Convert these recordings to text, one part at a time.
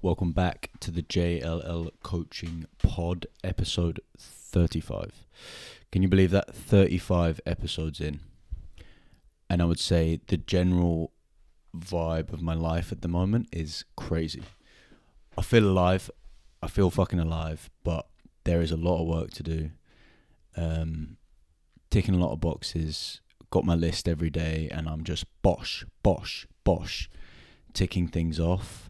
Welcome back to the JLL Coaching Pod, episode 35. Can you believe that? 35 episodes in. And I would say the general vibe of my life at the moment is crazy. I feel alive. I feel fucking alive, but there is a lot of work to do. Ticking a lot of boxes. Got my list every day, and I'm just bosh, ticking things off.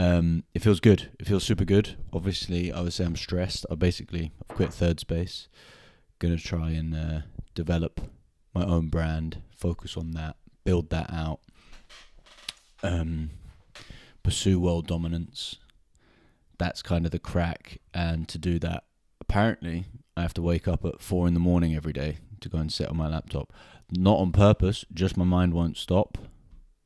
It feels good. It feels super good. Obviously, I would say I'm stressed. I've quit Third Space. Gonna try and develop my own brand. Focus on that. Build that out. Pursue world dominance. That's kind of the crack. And to do that, apparently, I have to wake up at 4 a.m. every day to go and sit on my laptop. Not on purpose. Just my mind won't stop.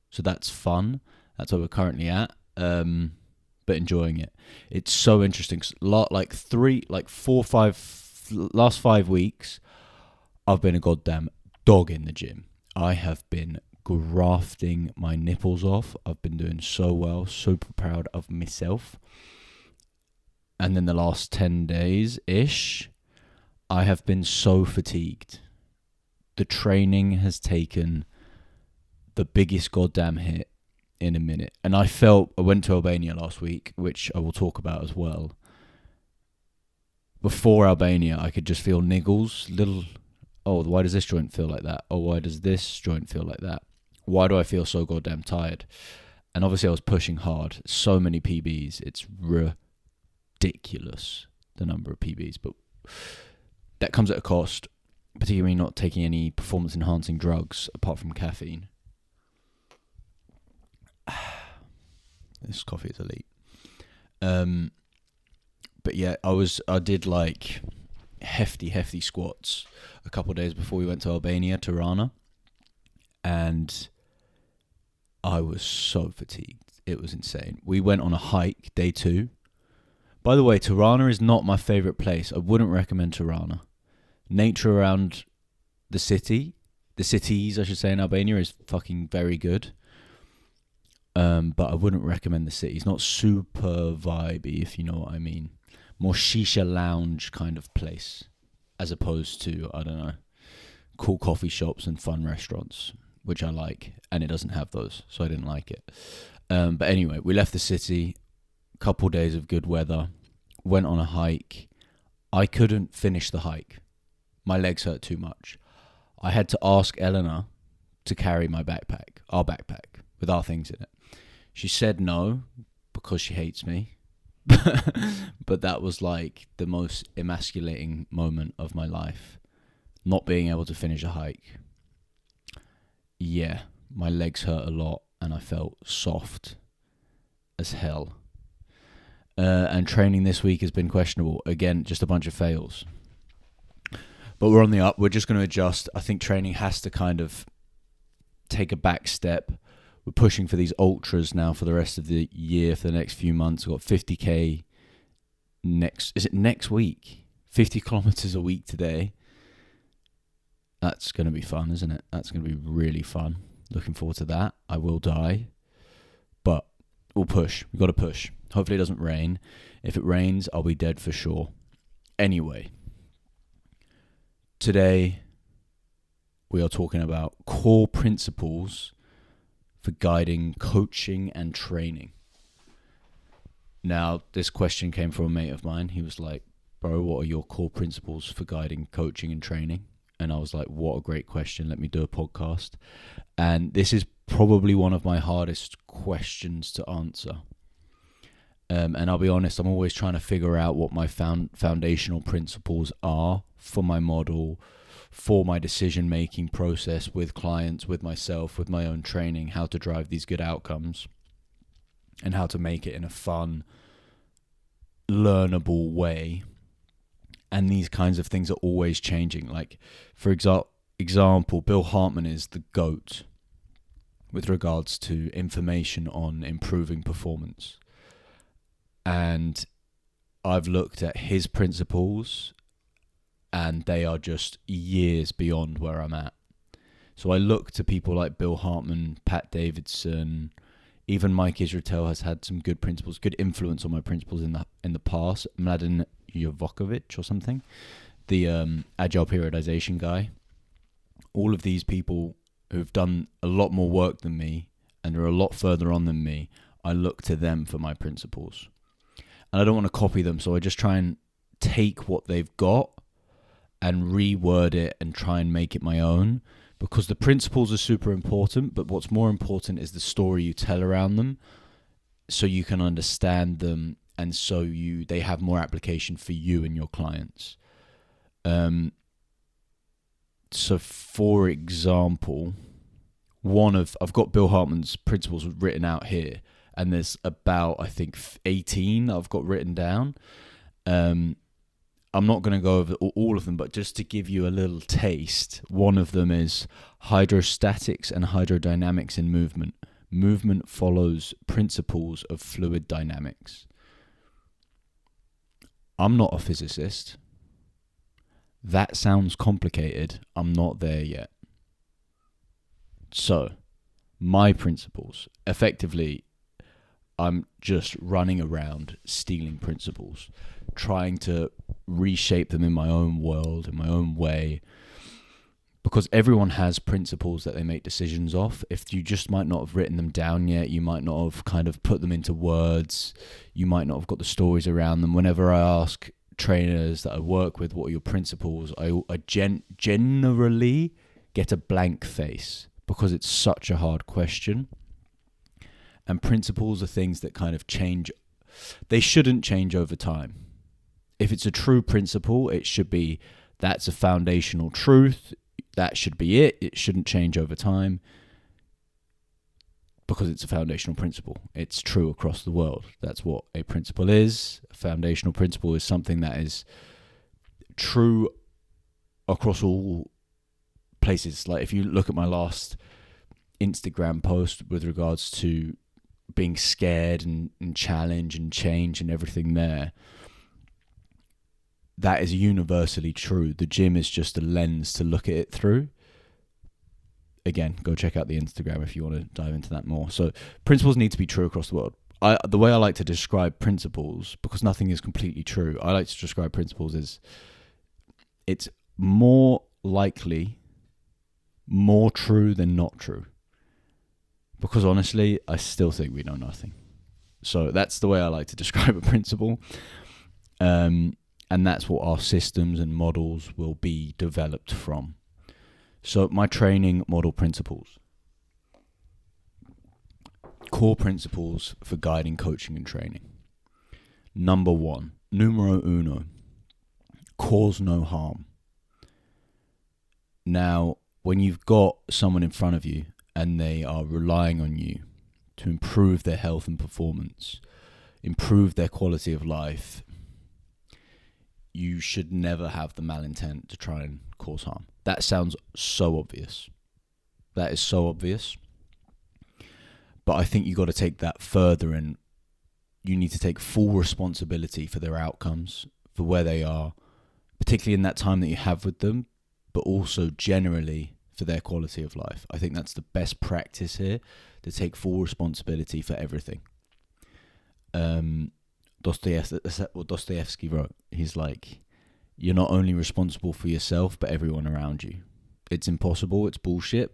So that's fun. That's where we're currently at. But enjoying it. It's so interesting. Last 5 weeks, I've been a goddamn dog in the gym. I have been grafting my nipples off. I've been doing so well, super proud of myself. And then the last 10 days-ish, I have been so fatigued. The training has taken the biggest goddamn hit in a minute. And I went to Albania last week, which I will talk about as well. Before Albania, I could just feel niggles, why does this joint feel like that? Oh, why does this joint feel like that? Why do I feel so goddamn tired? And obviously I was pushing hard. So many PBs. It's ridiculous, the number of PBs. But that comes at a cost, particularly not taking any performance-enhancing drugs apart from caffeine. This coffee is elite. But yeah, I did like hefty squats a couple of days before we went to Albania, Tirana, and I was so fatigued. It was insane. We went on a hike, day 2. By the way, Tirana is not my favourite place. I wouldn't recommend Tirana. Nature around the cities, I should say, in Albania is fucking very good. But I wouldn't recommend the city. It's not super vibey, if you know what I mean. More shisha lounge kind of place, as opposed to, I don't know, cool coffee shops and fun restaurants, which I like, and it doesn't have those, so I didn't like it. But anyway, we left the city, couple days of good weather, went on a hike. I couldn't finish the hike. My legs hurt too much. I had to ask Eleanor to carry my backpack, our backpack, with our things in it. She said no, because she hates me. But that was like the most emasculating moment of my life. Not being able to finish a hike. Yeah, my legs hurt a lot and I felt soft as hell. And training this week has been questionable. Again, just a bunch of fails. But we're on the up. We're just going to adjust. I think training has to kind of take a back step. We're pushing for these ultras now for the rest of the year, for the next few months. We've got 50k next week? 50 kilometers a week today. That's going to be fun, isn't it? That's going to be really fun. Looking forward to that. I will die, but we'll push. We've got to push. Hopefully it doesn't rain. If it rains, I'll be dead for sure. Anyway, today we are talking about core principles for guiding coaching and training. Now, this question came from a mate of mine. He was like, bro, what are your core principles for guiding coaching and training? And I was like, what a great question. Let me do a podcast. And this is probably one of my hardest questions to answer. And I'll be honest, I'm always trying to figure out what my foundational principles are for my model, for my decision-making process with clients, with myself, with my own training, how to drive these good outcomes and how to make it in a fun, learnable way. And these kinds of things are always changing. Like, for example, Bill Hartman is the GOAT with regards to information on improving performance. And I've looked at his principles and they are just years beyond where I'm at. So I look to people like Bill Hartman, Pat Davidson, Even Mike Israetel has had some good principles, good influence on my principles in the past. Mladen Jovokovic or something, the agile periodization guy. All of these people who've done a lot more work than me and are a lot further on than me, I look to them for my principles. And I don't want to copy them, so I just try and take what they've got and reword it and try and make it my own, because the principles are super important, but what's more important is the story you tell around them so you can understand them, and so they have more application for you and your clients. So for example, I've got Bill Hartman's principles written out here, and there's about, I think, 18 that I've got written down. I'm not going to go over all of them, but just to give you a little taste, one of them is hydrostatics and hydrodynamics in movement. Movement follows principles of fluid dynamics. I'm not a physicist. That sounds complicated. I'm not there yet. So, my principles, effectively, I'm just running around stealing principles, trying to reshape them in my own world, in my own way, because everyone has principles that they make decisions off. If you just might not have written them down yet, you might not have kind of put them into words, you might not have got the stories around them. Whenever I ask trainers that I work with, what are your principles, I generally get a blank face, because it's such a hard question. And principles are things that kind of change. They shouldn't change over time. If it's a true principle, it should be, that's a foundational truth. That should be it. It shouldn't change over time, because it's a foundational principle. It's true across the world. That's what a principle is. A foundational principle is something that is true across all places. Like if you look at my last Instagram post with regards to being scared and challenge and change and everything there, that is universally true. The gym is just a lens to look at it through. Again, go check out the Instagram if you want to dive into that more. So principles need to be true across the world. The way I like to describe principles, because nothing is completely true, I like to describe principles as it's more likely more true than not true. Because honestly, I still think we know nothing. So that's the way I like to describe a principle. And that's what our systems and models will be developed from. So my training model principles. Core principles for guiding, coaching and training. Number 1, numero uno, cause no harm. Now, when you've got someone in front of you and they are relying on you to improve their health and performance, improve their quality of life, you should never have the malintent to try and cause harm. That sounds so obvious. That is so obvious. But I think you got to take that further, and you need to take full responsibility for their outcomes, for where they are, particularly in that time that you have with them, but also generally for their quality of life. I think that's the best practice here, to take full responsibility for everything. Dostoevsky wrote, he's like, you're not only responsible for yourself, but everyone around you. It's impossible. It's bullshit.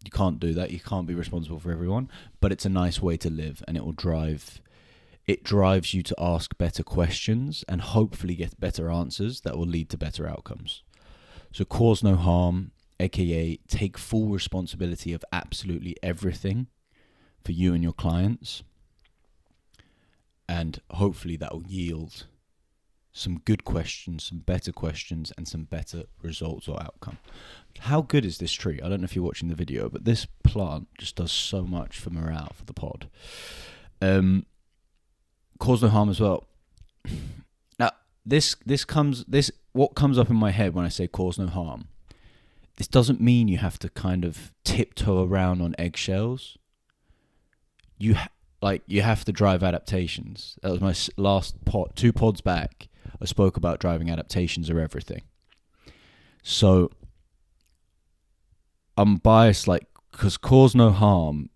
You can't do that. You can't be responsible for everyone, but it's a nice way to live, and it drives you to ask better questions and hopefully get better answers that will lead to better outcomes. So cause no harm, aka take full responsibility of absolutely everything for you and your clients. And hopefully that will yield some good questions, some better questions, and some better results or outcome. How good is this tree? I don't know if you're watching the video, but this plant just does so much for morale for the pod. Cause no harm as well. Now, what comes up in my head when I say cause no harm, this doesn't mean you have to kind of tiptoe around on eggshells. You have to drive adaptations. That was my last pod. 2 pods back, I spoke about driving adaptations are everything. So I'm biased, because cause no harm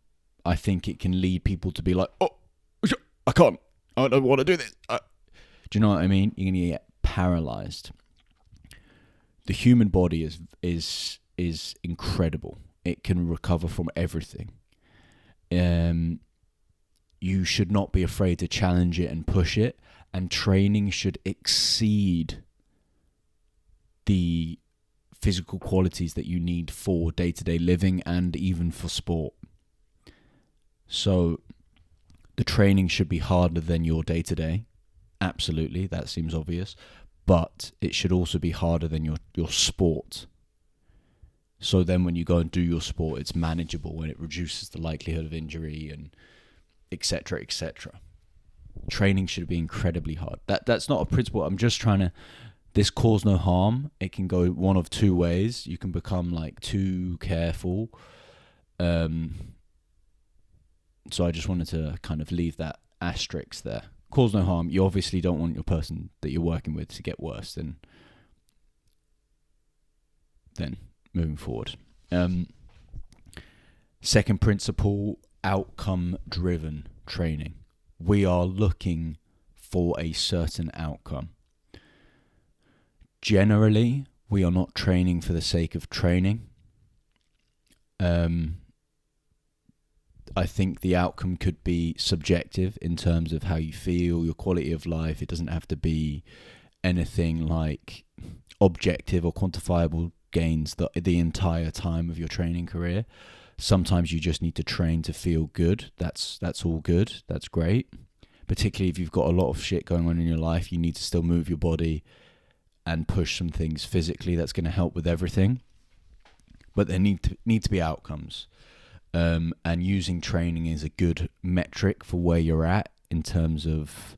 I think it can lead people to be like, oh, I can't. I don't want to do this. Do you know what I mean? You're going to get paralyzed. The human body is incredible. It can recover from everything. You should not be afraid to challenge it and push it, and training should exceed the physical qualities that you need for day-to-day living and even for sport. So the training should be harder than your day-to-day. Absolutely, that seems obvious. But it should also be harder than your sport. So then when you go and do your sport, it's manageable and it reduces the likelihood of injury and etc., etc. Training should be incredibly hard. That's not a principle. I'm just trying to... This cause no harm. It can go one of two ways. You can become like too careful. So I just wanted to kind of leave that asterisk there. Cause no harm. You obviously don't want your person that you're working with to get worse than moving forward. Second principle, outcome-driven training. We are looking for a certain outcome. Generally, we are not training for the sake of training. I think the outcome could be subjective in terms of how you feel, your quality of life. It doesn't have to be anything like objective or quantifiable gains the entire time of your training career. Sometimes you just need to train to feel good. That's all good. That's great. Particularly if you've got a lot of shit going on in your life, you need to still move your body and push some things physically. That's going to help with everything. But there need to be outcomes. And using training is a good metric for where you're at in terms of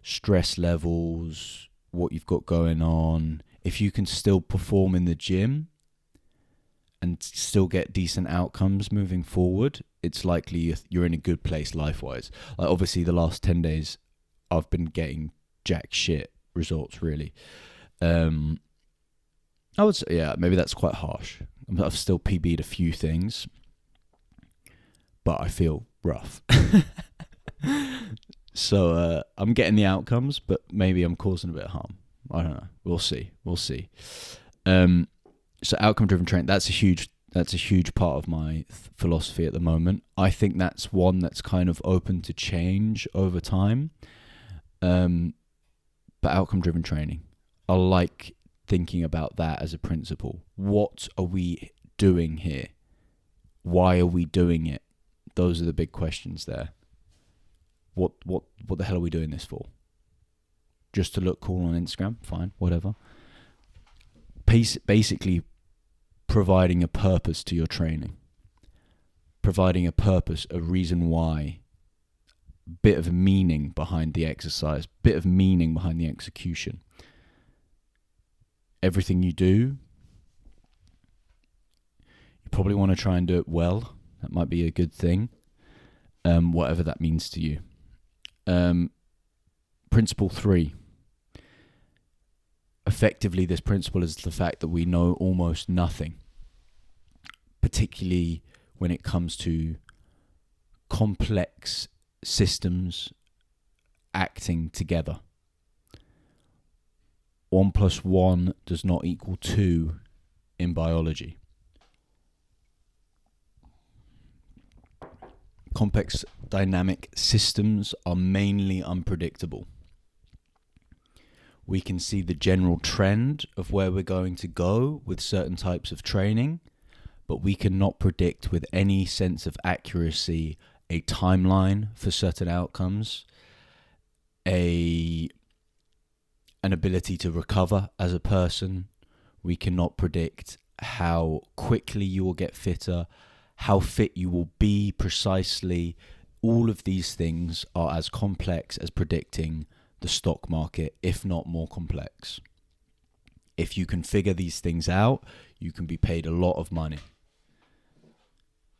stress levels, what you've got going on. If you can still perform in the gym and still get decent outcomes moving forward, it's likely you're in a good place life-wise. Like obviously the last 10 days, I've been getting jack shit results, really. I would say, yeah, maybe that's quite harsh. I've still PB'd a few things, but I feel rough. So I'm getting the outcomes, but maybe I'm causing a bit of harm. I don't know. We'll see. So outcome-driven training, that's a huge part of my philosophy at the moment. I think that's one that's kind of open to change over time. But outcome-driven training, I like thinking about that as a principle. What are we doing here? Why are we doing it? Those are the big questions there. What the hell are we doing this for? Just to look cool on Instagram? Fine, whatever. Basically, providing a purpose to your training. Providing a purpose, a reason why. Bit of meaning behind the exercise. Bit of meaning behind the execution. Everything you do, you probably want to try and do it well. That might be a good thing. Whatever that means to you. Principle 3. Effectively, this principle is the fact that we know almost nothing, particularly when it comes to complex systems acting together. 1 + 1 does not equal 2 in biology. Complex dynamic systems are mainly unpredictable. We can see the general trend of where we're going to go with certain types of training, but we cannot predict with any sense of accuracy a timeline for certain outcomes, an ability to recover as a person. We cannot predict how quickly you will get fitter, how fit you will be precisely. All of these things are as complex as predicting the stock market, if not more complex. If you can figure these things out, you can be paid a lot of money.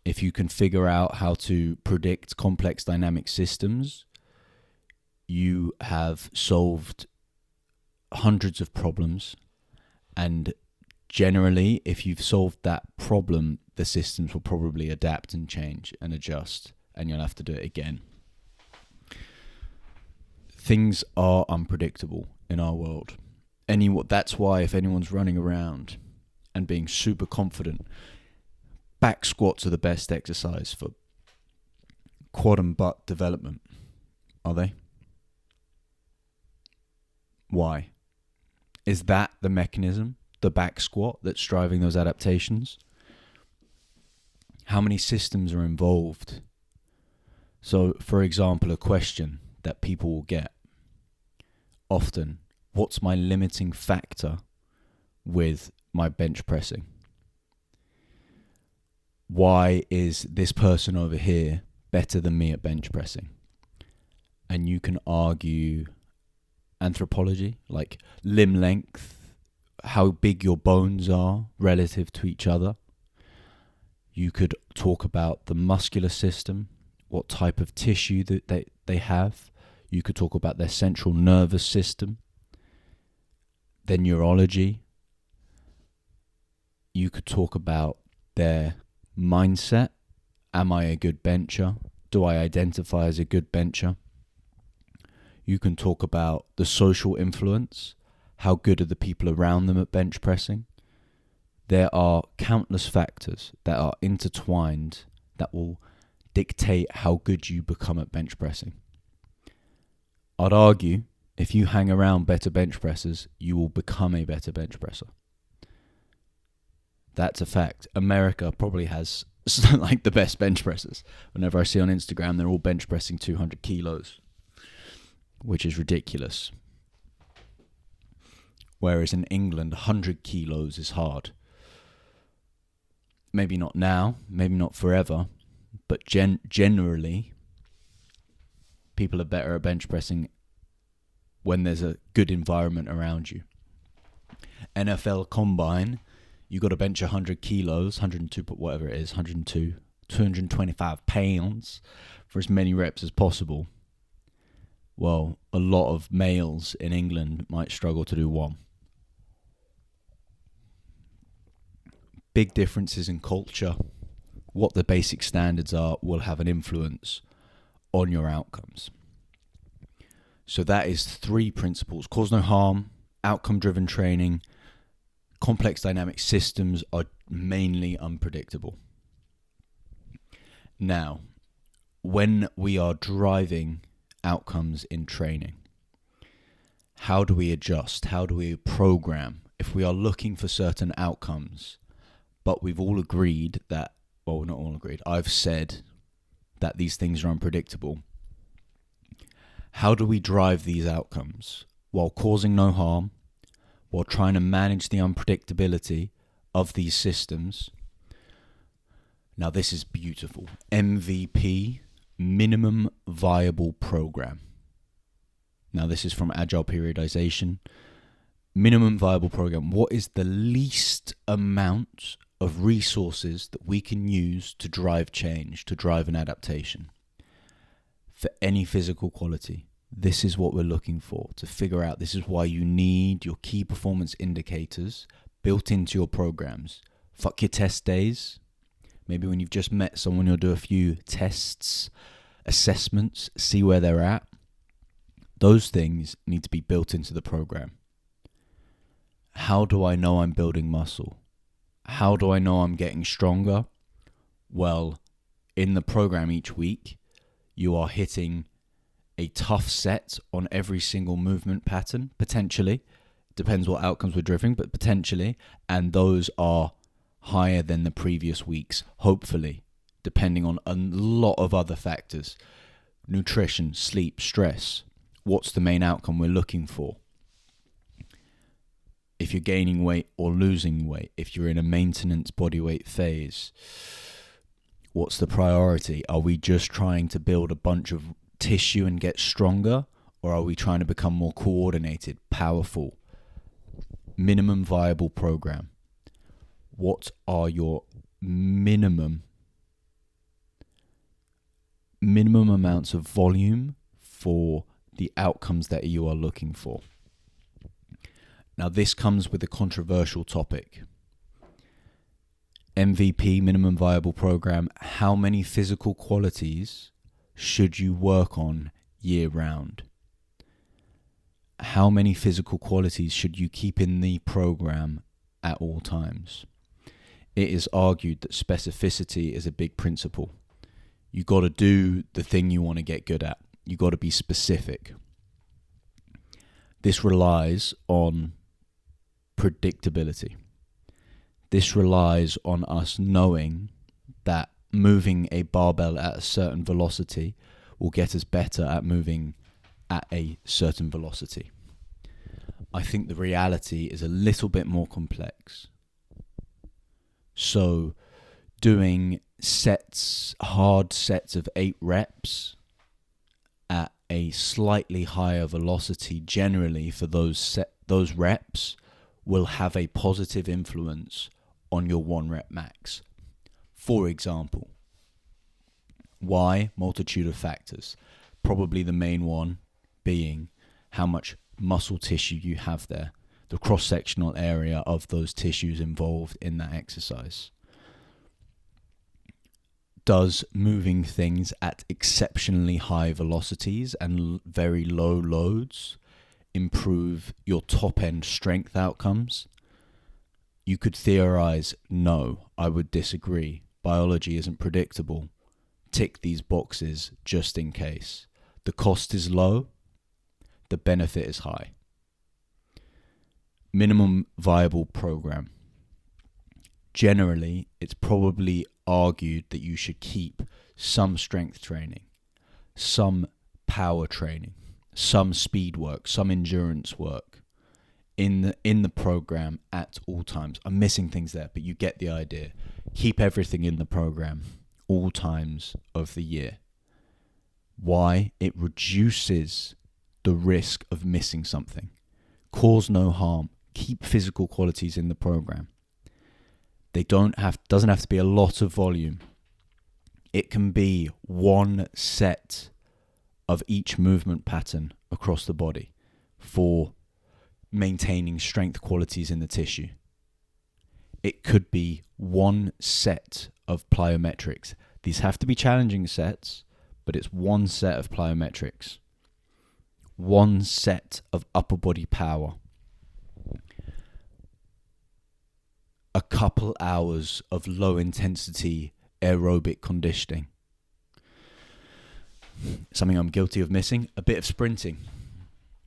If you can figure out how to predict complex dynamic systems, you have solved hundreds of problems. And generally, if you've solved that problem, the systems will probably adapt and change and adjust and you'll have to do it again. Things are unpredictable in our world. That's why if anyone's running around and being super confident, back squats are the best exercise for quad and butt development. Are they? Why? Is that the mechanism, the back squat, that's driving those adaptations? How many systems are involved? So, for example, a question that people will get often: what's my limiting factor with my bench pressing? Why is this person over here better than me at bench pressing? And you can argue anthropology, like limb length, how big your bones are relative to each other. You could talk about the muscular system, what type of tissue that they have. You could talk about their central nervous system, their neurology. You could talk about their mindset. Am I a good bencher? Do I identify as a good bencher? You can talk about the social influence. How good are the people around them at bench pressing? There are countless factors that are intertwined that will dictate how good you become at bench pressing. I'd argue if you hang around better bench pressers, you will become a better bench presser. That's a fact. America probably has like the best bench pressers. Whenever I see on Instagram, they're all bench pressing 200 kilos, which is ridiculous. Whereas in England, 100 kilos is hard. Maybe not now, maybe not forever, but generally, people are better at bench pressing when there's a good environment around you. NFL Combine, you got to bench 100 kilos, 102, whatever it is, 102, 225 pounds for as many reps as possible. Well, a lot of males in England might struggle to do one. Big differences in culture, what the basic standards are, will have an influence on your outcomes. So that is 3 principles: cause no harm, outcome-driven training. Complex dynamic systems are mainly unpredictable. Now, when we are driving outcomes in training, how do we adjust? How do we program? If we are looking for certain outcomes, but we've all agreed that, well, not all agreed, I've said that these things are unpredictable. How do we drive these outcomes while causing no harm, while trying to manage the unpredictability of these systems? Now, this is beautiful. MVP, minimum viable program. Now, this is from Agile Periodization. Minimum viable program. What is the least amount of resources that we can use to drive change, to drive an adaptation for any physical quality? This is what we're looking for, to figure out. This is why you need your key performance indicators built into your programs. Fuck your test days. Maybe when you've just met someone, you'll do a few tests, assessments, see where they're at. Those things need to be built into the program. How do I know I'm building muscle? How do I know I'm getting stronger? Well, in the program each week, you are hitting a tough set on every single movement pattern, potentially. Depends what outcomes we're driving, but potentially. And those are higher than the previous weeks, hopefully, depending on a lot of other factors. Nutrition, sleep, stress. What's the main outcome we're looking for? If you're gaining weight or losing weight, if you're in a maintenance body weight phase, what's the priority? Are we just trying to build a bunch of tissue and get stronger, or are we trying to become more coordinated, powerful? Minimum viable program. What are your minimum amounts of volume for the outcomes that you are looking for? Now, this comes with a controversial topic. MVP, minimum viable program, how many physical qualities should you work on year round? How many physical qualities should you keep in the program at all times? It is argued that specificity is a big principle. You got to do the thing you want to get good at. You got to be specific. This relies on predictability. This relies on us knowing that moving a barbell at a certain velocity will get us better at moving at a certain velocity. I think the reality is a little bit more complex. So doing hard sets of 8 reps at a slightly higher velocity generally for those reps will have a positive influence on your 1 rep max. For example, why? Multitude of factors. Probably the main one being how much muscle tissue you have there, the cross-sectional area of those tissues involved in that exercise. Does moving things at exceptionally high velocities and very low loads improve your top-end strength outcomes? You could theorize, no, I would disagree. Biology isn't predictable. Tick these boxes just in case. The cost is low, the benefit is high. Minimum viable program. Generally, it's probably argued that you should keep some strength training, some power training, some speed work, some endurance work in the program at all times. I'm missing things there, but you get the idea. Keep everything in the program all times of the year. Why? It reduces the risk of missing something. Cause no harm. Keep physical qualities in the program. Doesn't have to be a lot of volume. It can be 1 set of each movement pattern across the body for maintaining strength qualities in the tissue. It could be 1 set of plyometrics. These have to be challenging sets, but it's 1 set of plyometrics. 1 set of upper body power. A couple hours of low intensity aerobic conditioning. Something I'm guilty of missing, a bit of sprinting.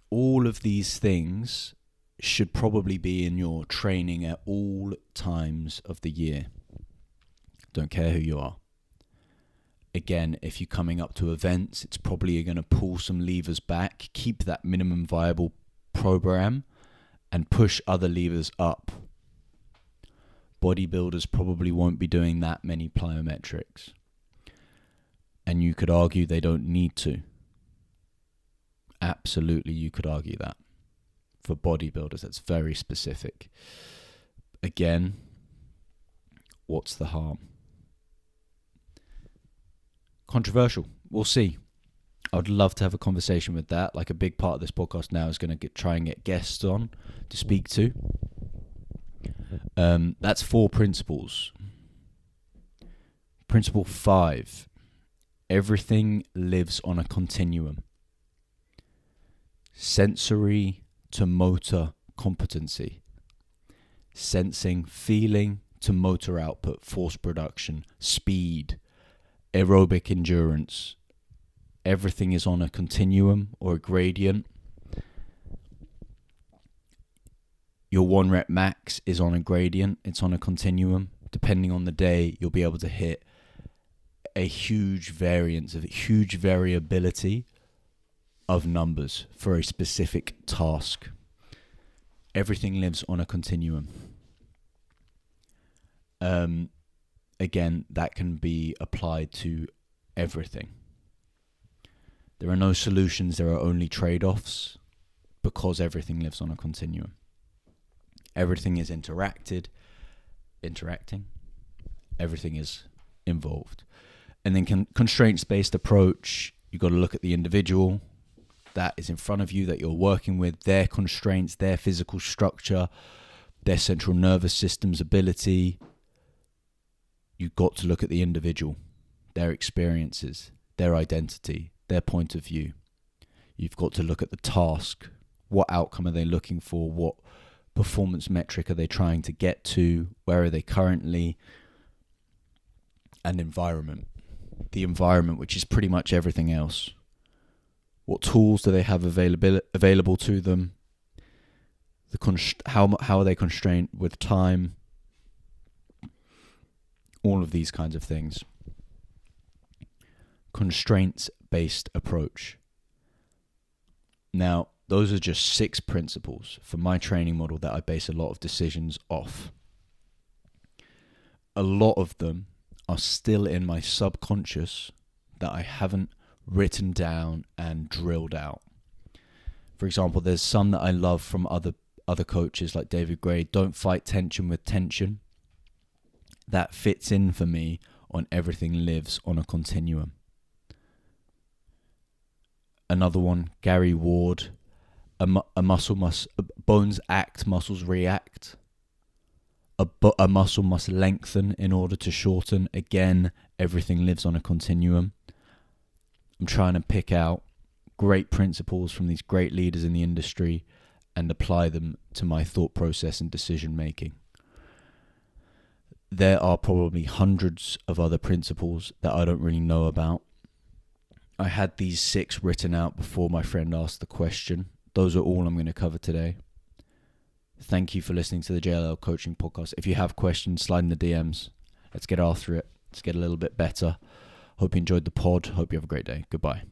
All of these things should probably be in your training at all times of the year. Don't care who you are. Again, if you're coming up to events, it's probably going to pull some levers back, keep that minimum viable program, and push other levers up. Bodybuilders probably won't be doing that many plyometrics. And you could argue they don't need to. Absolutely, you could argue that. For bodybuilders, that's very specific. Again, what's the harm? Controversial. We'll see. I would love to have a conversation with that. Like, a big part of this podcast now is going to try and get guests on to speak to. That's 4 principles. Principle 5. Everything lives on a continuum. Sensory to motor competency. Sensing, feeling to motor output, force production, speed, aerobic endurance. Everything is on a continuum or a gradient. Your 1 rep max is on a gradient. It's on a continuum. Depending on the day, you'll be able to hit a huge variance, a huge variability of numbers for a specific task. Everything lives on a continuum. Again, that can be applied to everything. There are no solutions, there are only trade-offs, because everything lives on a continuum. Everything is interacting, everything is involved. And then constraints-based approach, you've got to look at the individual that is in front of you, that you're working with, their constraints, their physical structure, their central nervous system's ability, you've got to look at the individual, their experiences, their identity, their point of view. You've got to look at the task. What outcome are they looking for? What performance metric are they trying to get to? Where are they currently? And environment. The environment, which is pretty much everything else. What tools do they have available to them? How are they constrained with time? All of these kinds of things. Constraints-based approach. Now, those are just 6 principles for my training model that I base a lot of decisions off. A lot of them are still in my subconscious that I haven't written down and drilled out. For example, there's some that I love from other coaches like David Gray. Don't fight tension with tension. That fits in for me on everything lives on a continuum. Another one, Gary Ward, bones act, muscles react. A muscle must lengthen in order to shorten. Again, everything lives on a continuum. I'm trying to pick out great principles from these great leaders in the industry and apply them to my thought process and decision making. There are probably hundreds of other principles that I don't really know about. I had these 6 written out before my friend asked the question. Those are all I'm going to cover today. Thank you for listening to the JLL Coaching Podcast. If you have questions, slide in the DMs. Let's get after it. Let's get a little bit better. Hope you enjoyed the pod. Hope you have a great day. Goodbye.